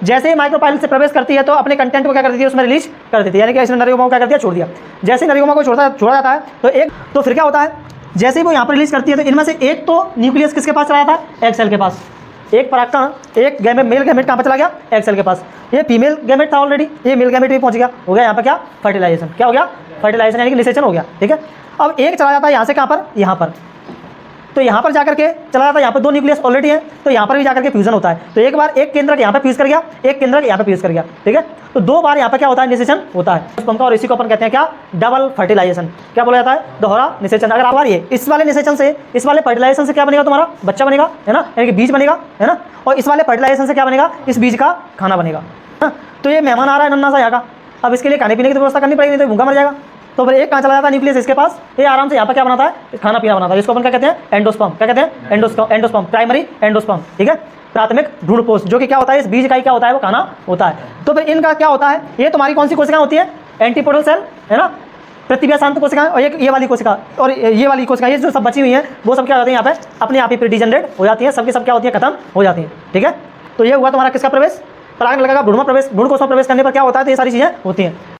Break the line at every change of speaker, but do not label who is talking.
जैसे ही माइक्रोपाइल से प्रवेश करती है तो अपने कंटेंट को क्या कर देती है, उसमें रिलीज कर देती है, यानी कि इसने नर युग्मों को क्या कर दिया, छोड़ दिया। जैसे ही नर युग्मों को छोड़ा जाता है तो फिर क्या होता है, जैसे ही वो यहाँ पर रिलीज करती है तो इनमें से एक तो न्यूक्लियस किसके पास चला जाता है, एग सेल के पास। एक परागकण, एक गैमेट, मेल गैमेट कहाँ पर चला गया, एग सेल के पास। ये फीमेल गैमेट था ऑलरेडी, ये मेल गैमेट भी पहुंच गया, हो गया यहाँ पर क्या, फर्टिलाइजेशन। क्या हो गया, फर्टिलाइजेशन, यानी कि निषेचन हो गया। ठीक है, अब एक चला जाता है यहाँ से कहाँ पर, यहाँ पर, तो यहाँ पर जाकर के चला जाता है, यहाँ पर 2 न्यूक्लियस ऑलरेडी है, तो यहाँ पर भी जाकर के फ्यूजन होता है। तो एक बार एक केंद्रक यहाँ पर फ्यूज कर गया, एक केंद्रक यहाँ पर फ्यूज कर गया। ठीक है, तो 2 बार यहाँ पर क्या होता है, निषेचन होता है स्पर्म का, और इसी को अपन कहते हैं क्या, डबल फर्टिलाइजेशन। क्या बोला जाता है, दोहरा निषेचन। अगर आप ये इस वाले निषेचन से, इस वाले फर्टिलाइजेशन से क्या बनेगा, तुम्हारा बच्चा बनेगा, है ना, यानी कि बीज बनेगा, है ना, और इस वाले फर्टिलाइजेशन से क्या बनेगा, इस बीज का खाना बनेगा। तो ये मेहमान आ रहा है नन्ना सा यहाँ का, अब इसके लिए खाने पीने की व्यवस्था करनी पड़ेगी, नहीं तो भूखा मर जाएगा। तो फिर एक कहाँ चला जाता है, न्यूक्लियस इसके पास, ये आराम से यहाँ पर क्या बनाता है, खाना पीना बनाता है। इसको अपन क्या कहते हैं, एंडोस्पर्म। क्या कहते हैं, एंडोस्पर्म, प्राइमरी एंडोस्पर्म। ठीक है, प्राथमिक भ्रूणपोष, जो कि क्या होता है, इस बीज का ही क्या होता है, वो खाना होता है। तो फिर इनका क्या होता है, ये तुम्हारी कौन सी कोशिकाएं होती है, एंटीपोडल सेल, है ना, प्रतिव्यासांत कोशिकाएं, और ये वाली कोशिका और ये वाली कोशिका, ये जो सब बची हुई हैं वो सब क्या होती है, यहाँ पे अपने आप ही फिर डिजनरेट हो जाती है, सबकी सब क्या होती है, खत्म हो जाती है। ठीक है, तो ये हुआ तुम्हारा किसका प्रवेश, परागण लगा भ्रूण में प्रवेश, भ्रूण कोश में प्रवेश करने पर क्या होता है, तो ये सारी चीज़ें होती हैं।